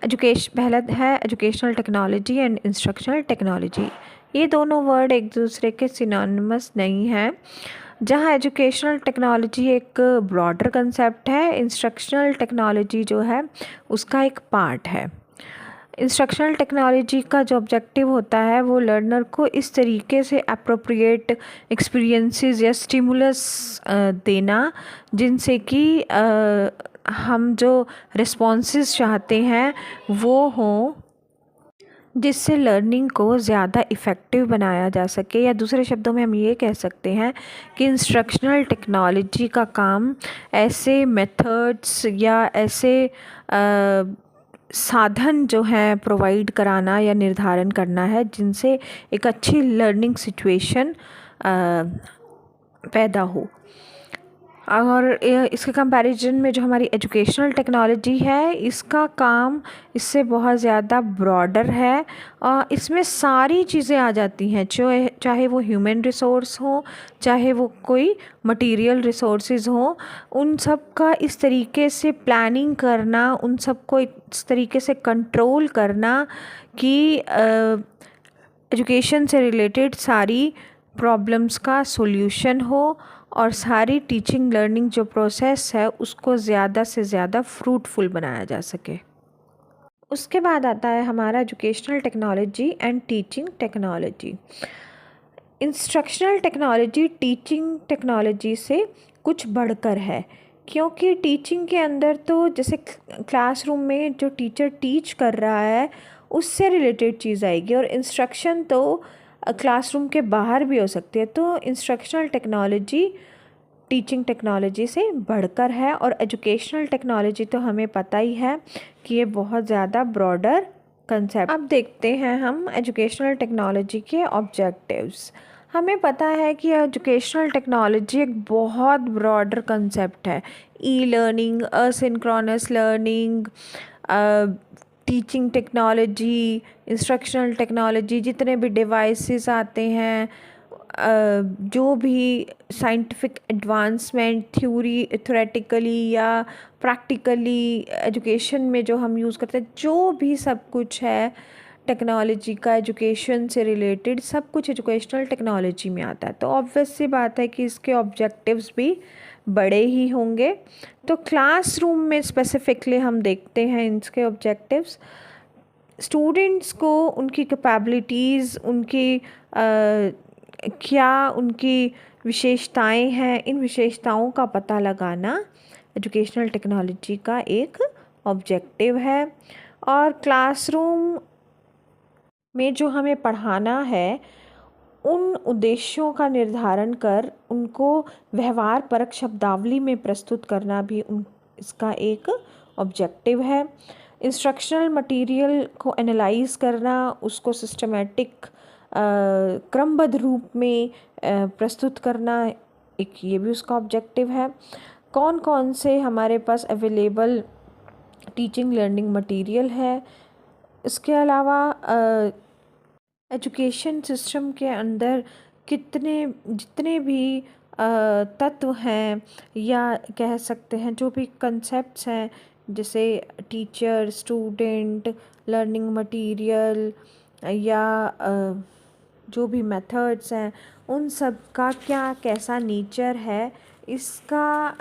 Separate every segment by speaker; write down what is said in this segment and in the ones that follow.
Speaker 1: पहला है educational technology and instructional technology. ये दोनों वर्ड एक दूसरे के सिनोनिमस नहीं हैं। जहाँ एजुकेशनल टेक्नोलॉजी एक ब्रॉडर कंसेप्ट है, इंस्ट्रक्शनल टेक्नोलॉजी जो है उसका एक पार्ट है। इंस्ट्रक्शनल टेक्नोलॉजी का जो ऑब्जेक्टिव होता है वो लर्नर को इस तरीके से अप्रोप्रिएट एक्सपीरियंसेस या स्टिमुलस देना जिनसे कि हम जो रिस्पॉन्सेस चाहते हैं वो हों, जिससे लर्निंग को ज़्यादा इफ़ेक्टिव बनाया जा सके। या दूसरे शब्दों में हम ये कह सकते हैं कि इंस्ट्रक्शनल टेक्नोलॉजी का काम ऐसे मेथड्स या ऐसे साधन जो हैं प्रोवाइड कराना या निर्धारण करना है जिनसे एक अच्छी लर्निंग सिचुएशन पैदा हो। और इसके कंपैरिजन में जो हमारी एजुकेशनल टेक्नोलॉजी है इसका काम इससे बहुत ज़्यादा ब्रॉडर है और इसमें सारी चीज़ें आ जाती हैं, चाहे वो ह्यूमन रिसोर्स हो, चाहे वो कोई मटेरियल रिसोर्सेज हो, उन सब का इस तरीके से प्लानिंग करना, उन सब को इस तरीके से कंट्रोल करना कि एजुकेशन से रिलेटेड सारी प्रॉब्लम्स का सॉल्यूशन हो और सारी टीचिंग लर्निंग जो प्रोसेस है उसको ज़्यादा से ज़्यादा फ्रूटफुल बनाया जा सके। उसके बाद आता है हमारा educational technology and teaching technology. Instructional technology teaching technology से कुछ बढ़कर है, क्योंकि टीचिंग के अंदर तो जैसे क्लासरूम में जो टीचर टीच कर रहा है उससे रिलेटेड चीज़ आएगी, और इंस्ट्रक्शन तो क्लासरूम के बाहर भी हो सकती है। तो इंस्ट्रक्शनल टेक्नोलॉजी टीचिंग टेक्नोलॉजी से बढ़कर है, और एजुकेशनल टेक्नोलॉजी तो हमें पता ही है कि ये बहुत ज़्यादा ब्रॉडर कंसेप्ट। अब देखते हैं हम एजुकेशनल टेक्नोलॉजी के ऑब्जेक्टिव्स। हमें पता है कि एजुकेशनल टेक्नोलॉजी एक बहुत ब्रॉडर कंसेप्ट है। E learning, asynchronous learning, teaching technology, instructional technology, जितने भी डिवाइसेस आते हैं, जो भी साइंटिफिक एडवांसमेंट थ्योरेटिकली या प्रैक्टिकली एजुकेशन में जो हम यूज़ करते हैं, जो भी सब कुछ है टेक्नोलॉजी का एजुकेशन से रिलेटेड, सब कुछ एजुकेशनल टेक्नोलॉजी में आता है। तो ऑब्वियस सी बात है कि इसके ऑब्जेक्टिव्स भी बड़े ही होंगे। तो क्लासरूम में स्पेसिफिकली हम देखते हैं इसके ऑब्जेक्टिव्स। स्टूडेंट्स को उनकी कैपेबिलिटीज़, उनकी क्या उनकी विशेषताएं हैं, इन विशेषताओं का पता लगाना एजुकेशनल टेक्नोलॉजी का एक ऑब्जेक्टिव है। और क्लासरूम में जो हमें पढ़ाना है उन उद्देश्यों का निर्धारण कर उनको व्यवहार परक शब्दावली में प्रस्तुत करना भी इसका एक ऑब्जेक्टिव है। इंस्ट्रक्शनल मटेरियल को एनालाइज करना, उसको सिस्टमेटिक क्रमबद्ध रूप में प्रस्तुत करना, एक ये भी उसका ऑब्जेक्टिव है। कौन कौन से हमारे पास अवेलेबल टीचिंग लर्निंग मटेरियल है, इसके अलावा एजुकेशन सिस्टम के अंदर जितने भी तत्व हैं या कह सकते हैं जो भी कंसेप्ट्स हैं, जैसे टीचर, स्टूडेंट, लर्निंग मटेरियल या जो भी मेथड्स हैं, उन सब का क्या कैसा नेचर है, इसका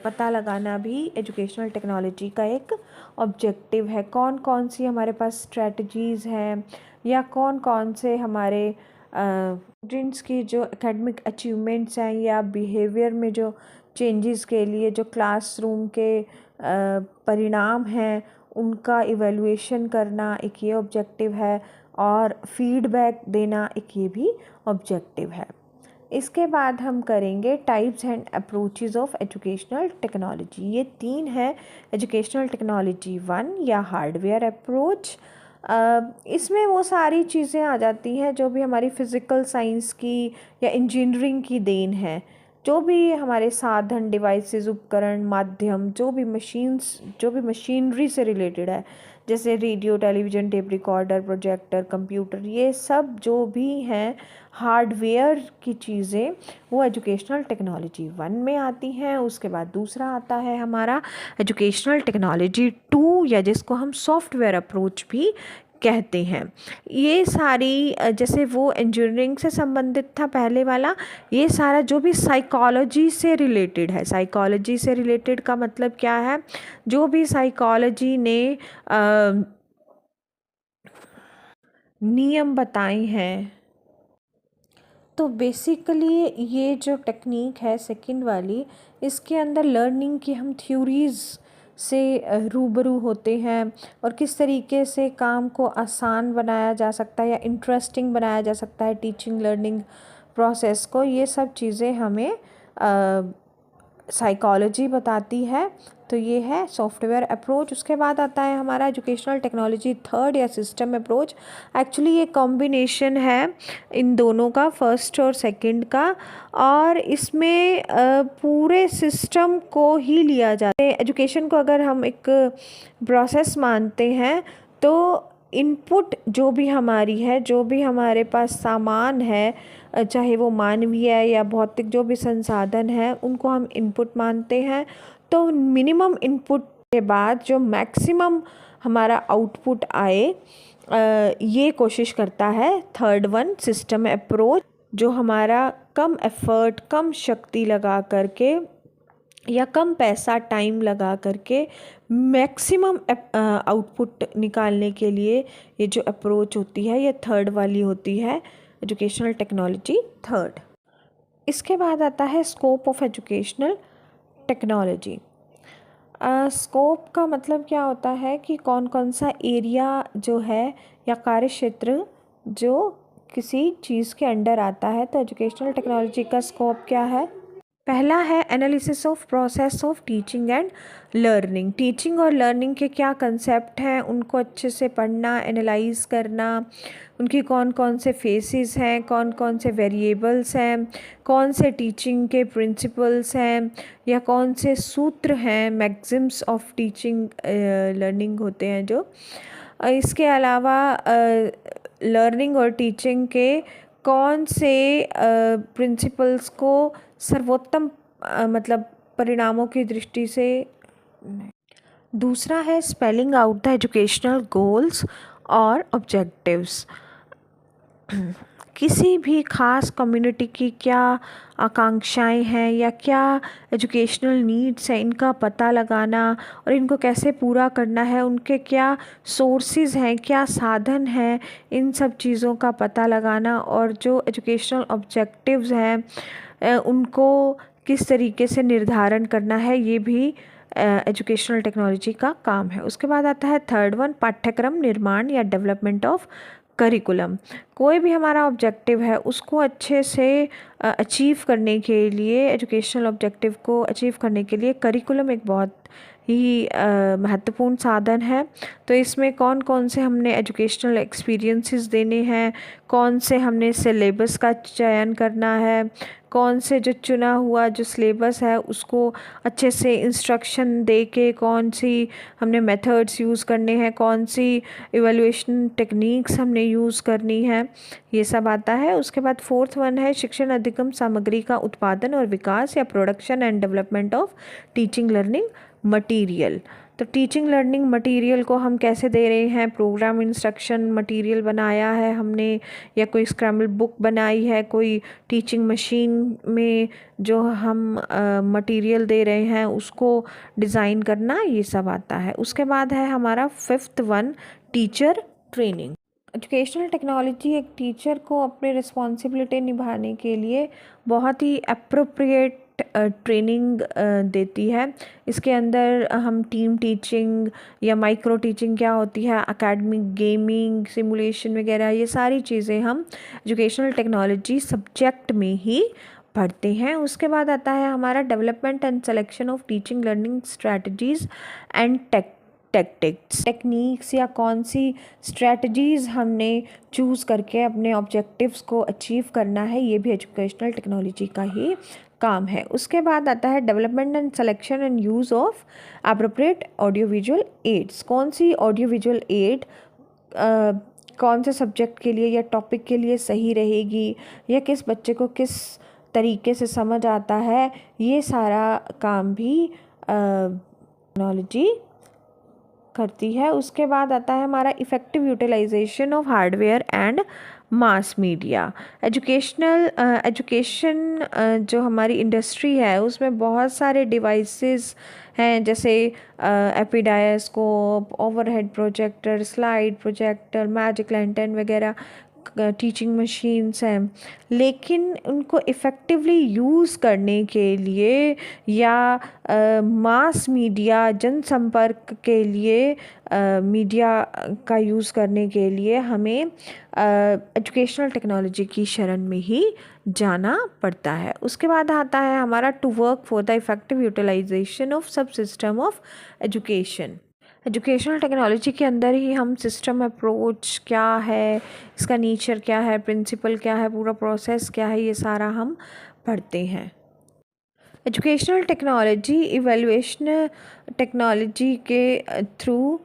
Speaker 1: पता लगाना भी एजुकेशनल टेक्नोलॉजी का एक ऑब्जेक्टिव है। कौन कौन सी हमारे पास स्ट्रेटजीज़ हैं या कौन कौन से हमारे स्टूडेंट्स की जो एकेडमिक अचीवमेंट्स हैं या बिहेवियर में जो चेंजेस के लिए जो क्लासरूम के परिणाम हैं उनका इवैल्यूएशन करना, एक ये ऑब्जेक्टिव है। और फीडबैक देना, एक ये भी ऑब्जेक्टिव है। इसके बाद हम करेंगे types and approaches of educational technology. ये 3 है। एजुकेशनल टेक्नोलॉजी 1 या हार्डवेयर अप्रोच, इसमें वो सारी चीज़ें आ जाती हैं जो भी हमारी फ़िज़िकल साइंस की या इंजीनियरिंग की देन है, जो भी हमारे साधन, डिवाइसेस, उपकरण, माध्यम, जो भी मशीनरी से रिलेटेड है, जैसे radio, television, tape recorder, projector, computer, ये सब जो भी हैं हार्डवेयर की चीज़ें, वो एजुकेशनल टेक्नोलॉजी 1 में आती हैं। उसके बाद दूसरा आता है हमारा एजुकेशनल टेक्नोलॉजी 2, या जिसको हम सॉफ्टवेयर अप्रोच भी कहते हैं। ये सारी जैसे वो इंजीनियरिंग से संबंधित था पहले वाला, ये सारा जो भी साइकोलॉजी से रिलेटेड है, साइकोलॉजी से रिलेटेड का मतलब क्या है, जो भी साइकोलॉजी ने नियम बताए हैं। तो बेसिकली ये जो टेक्निक है सेकंड वाली, इसके अंदर लर्निंग की हम थ्योरीज़ से रूबरू होते हैं, और किस तरीके से काम को आसान बनाया जा सकता है या इंटरेस्टिंग बनाया जा सकता है टीचिंग लर्निंग प्रोसेस को, ये सब चीज़ें हमें साइकोलॉजी बताती है। तो ये है सॉफ्टवेयर अप्रोच। उसके बाद आता है हमारा एजुकेशनल टेक्नोलॉजी 3 या सिस्टम अप्रोच। एक्चुअली ये कॉम्बिनेशन है इन दोनों का, फर्स्ट और सेकंड का, और इसमें पूरे सिस्टम को ही लिया जाता है। एजुकेशन को अगर हम एक प्रोसेस मानते हैं तो इनपुट जो भी हमारी है, जो भी हमारे पास सामान है, चाहे वो मानवीय या भौतिक जो भी संसाधन है, उनको हम इनपुट मानते हैं। तो मिनिमम इनपुट के बाद जो मैक्सिमम हमारा आउटपुट आए, ये कोशिश करता है थर्ड वन सिस्टम अप्रोच, जो हमारा कम एफर्ट, कम शक्ति लगा करके या कम पैसा, टाइम लगा करके मैक्सिमम आउटपुट निकालने के लिए ये जो अप्रोच होती है, ये थर्ड वाली होती है, एजुकेशनल टेक्नोलॉजी 3। इसके बाद आता है scope of educational technology. Scope का मतलब क्या होता है कि कौन कौन सा एरिया जो है या कार्य क्षेत्र जो किसी चीज़ के अंडर आता है। तो एजुकेशनल टेक्नोलॉजी का स्कोप क्या है? पहला है analysis of process of teaching and learning. Teaching और लर्निंग के क्या कंसेप्ट हैं, उनको अच्छे से पढ़ना, एनालाइज करना, उनकी कौन कौन से फेसेस हैं, कौन कौन से वेरिएबल्स हैं, कौन से टीचिंग के प्रिंसिपल्स हैं, या कौन से सूत्र हैं, मैक्सिम्स ऑफ टीचिंग लर्निंग होते हैं जो। इसके अलावा लर्निंग और टीचिंग के कौन से प्रिंसिपल्स को सर्वोत्तम मतलब परिणामों की दृष्टि से। दूसरा है spelling out the educational goals और ऑब्जेक्टिव्स। किसी भी खास कम्युनिटी की क्या आकांक्षाएं हैं या क्या एजुकेशनल नीड्स हैं, इनका पता लगाना और इनको कैसे पूरा करना है, उनके क्या सोर्सेज हैं, क्या साधन हैं, इन सब चीज़ों का पता लगाना, और जो एजुकेशनल ऑब्जेक्टिव्स हैं उनको किस तरीके से निर्धारण करना है, ये भी एजुकेशनल टेक्नोलॉजी का काम है। उसके बाद आता है थर्ड वन, पाठ्यक्रम निर्माण या डेवलपमेंट ऑफ करिकुलम। कोई भी हमारा ऑब्जेक्टिव है उसको अच्छे से अचीव करने के लिए, एजुकेशनल ऑब्जेक्टिव को अचीव करने के लिए करिकुलम एक बहुत ही महत्वपूर्ण साधन है। तो इसमें कौन कौन से हमने एजुकेशनल एक्सपीरियंसेस देने हैं, कौन से हमने सिलेबस का चयन करना है, कौन से जो चुना हुआ जो सिलेबस है उसको अच्छे से इंस्ट्रक्शन दे के कौन सी हमने मेथड्स यूज़ करने हैं, कौन सी इवैल्यूएशन टेक्निक्स हमने यूज़ करनी है, ये सब आता है। उसके बाद फोर्थ वन है शिक्षण अधिगम सामग्री का उत्पादन और विकास या production and development of teaching learning material. तो टीचिंग लर्निंग मटेरियल को हम कैसे दे रहे हैं, प्रोग्राम इंस्ट्रक्शन मटेरियल बनाया है हमने, या कोई स्क्रैम्बल बुक बनाई है, कोई टीचिंग मशीन में जो हम मटेरियल दे रहे हैं उसको डिज़ाइन करना, ये सब आता है। उसके बाद है हमारा fifth one, teacher training. Educational technology एक टीचर को अपनी रिस्पॉन्सिबिलिटी निभाने के लिए बहुत ही अप्रोप्रिएट ट्रेनिंग देती है। इसके अंदर हम टीम टीचिंग या माइक्रो टीचिंग क्या होती है, एकेडमिक, गेमिंग, सिमुलेशन वगैरह, ये सारी चीज़ें हम एजुकेशनल टेक्नोलॉजी सब्जेक्ट में ही पढ़ते हैं। उसके बाद आता है हमारा development and selection of teaching learning strategies and techniques या कौन सी स्ट्रेटजीज़ हमने चूज़ करके अपने ऑब्जेक्टिव्स को अचीव करना है, ये भी एजुकेशनल टेक्नोलॉजी का ही काम है। उसके बाद आता है development and selection and use of appropriate audio visual aids. कौन सी ऑडियो विजुअल एड कौन से सब्जेक्ट के लिए या टॉपिक के लिए सही रहेगी, या किस बच्चे को किस तरीके से समझ आता है, ये सारा काम भी टेक्नोलॉजी करती है। उसके बाद आता है हमारा effective utilisation of hardware and mass media. Education जो हमारी इंडस्ट्री है उसमें बहुत सारे डिवाइसेस हैं, जैसे epidiascope, overhead projector, slide projector, magic lantern वगैरह टीचिंग मशीन्स हैं। लेकिन उनको इफ़ेक्टिवली यूज़ करने के लिए या मास मीडिया जनसंपर्क के लिए मीडिया का यूज़ करने के लिए हमें एजुकेशनल टेक्नोलॉजी की शरण में ही जाना पड़ता है। उसके बाद आता है हमारा to work for the effective utilisation of sub system of education. Educational technology के अंदर ही हम सिस्टम अप्रोच क्या है, इसका नेचर क्या है, प्रिंसिपल क्या है, पूरा प्रोसेस क्या है, ये सारा हम पढ़ते हैं। एजुकेशनल टेक्नोलॉजी इवैल्यूएशन टेक्नोलॉजी के थ्रू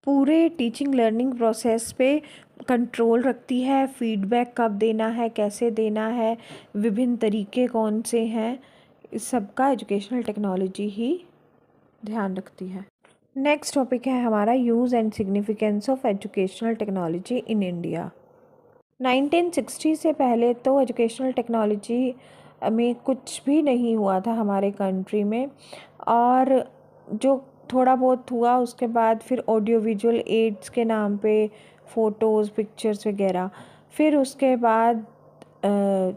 Speaker 1: पूरे टीचिंग लर्निंग प्रोसेस पे कंट्रोल रखती है। फीडबैक कब देना है, कैसे देना है, विभिन्न तरीके कौन से हैं, इस सब का एजुकेशनल टेक्नोलॉजी ही ध्यान रखती है। नेक्स्ट टॉपिक है हमारा use and significance of educational technology in India. 1960 से पहले तो एजुकेशनल टेक्नोलॉजी में कुछ भी नहीं हुआ था हमारे कंट्री में, और जो थोड़ा बहुत हुआ उसके बाद फिर ऑडियो विजुअल एड्स के नाम पे फ़ोटोज़, पिक्चर्स वगैरह। फिर उसके बाद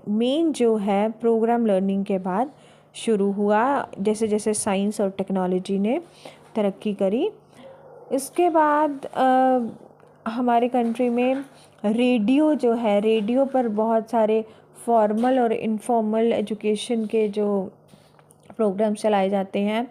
Speaker 1: मेन जो है प्रोग्राम लर्निंग के बाद शुरू हुआ, जैसे जैसे साइंस और टेक्नोलॉजी ने तरक्की करी। इसके बाद हमारे कंट्री में रेडियो जो है, रेडियो पर बहुत सारे फॉर्मल और इनफॉर्मल एजुकेशन के जो प्रोग्राम चलाए जाते हैं,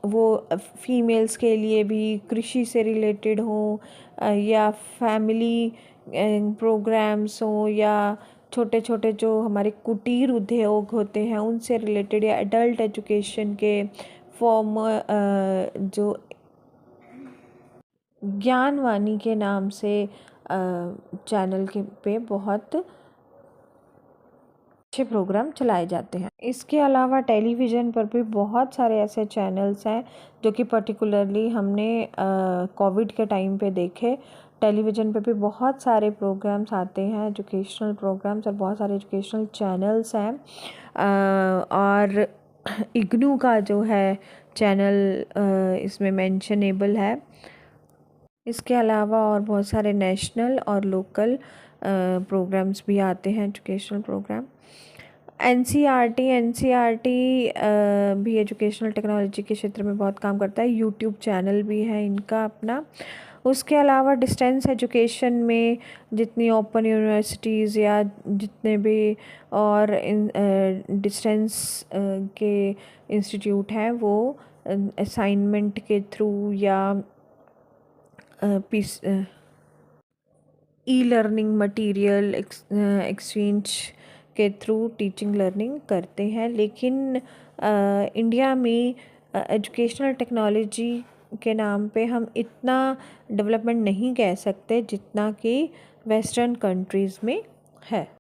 Speaker 1: वो फीमेल्स के लिए भी कृषि से रिलेटेड हो, या फैमिली प्रोग्राम्स हो, या छोटे छोटे जो हमारे कुटीर उद्योग होते हैं उनसे रिलेटेड, या एडल्ट एजुकेशन के फॉर्म जो ज्ञानवाणी के नाम से चैनल के पे बहुत अच्छे प्रोग्राम चलाए जाते हैं। इसके अलावा टेलीविज़न पर भी बहुत सारे ऐसे चैनल्स हैं जो कि पर्टिकुलरली हमने कोविड के टाइम पे देखे। टेलीविज़न पे भी बहुत सारे प्रोग्राम्स आते हैं, एजुकेशनल प्रोग्राम्स, और बहुत सारे एजुकेशनल चैनल्स हैं। और इग्नू का जो है चैनल इसमें मेंशनेबल है। इसके अलावा और बहुत सारे नेशनल और लोकल प्रोग्राम्स भी आते हैं, एजुकेशनल प्रोग्राम। एनसीईआरटी भी एजुकेशनल टेक्नोलॉजी के क्षेत्र में बहुत काम करता है। यूट्यूब चैनल भी है इनका अपना। उसके अलावा डिस्टेंस एजुकेशन में जितनी ओपन यूनिवर्सिटीज़ या जितने भी और डिस्टेंस के इंस्टीट्यूट हैं, वो असाइनमेंट के थ्रू या ई लर्निंग मटेरियल एक्सचेंज के थ्रू टीचिंग लर्निंग करते हैं। लेकिन इंडिया में एजुकेशनल टेक्नोलॉजी के नाम पे हम इतना डेवलपमेंट नहीं कह सकते जितना कि वेस्टर्न कंट्रीज़ में है।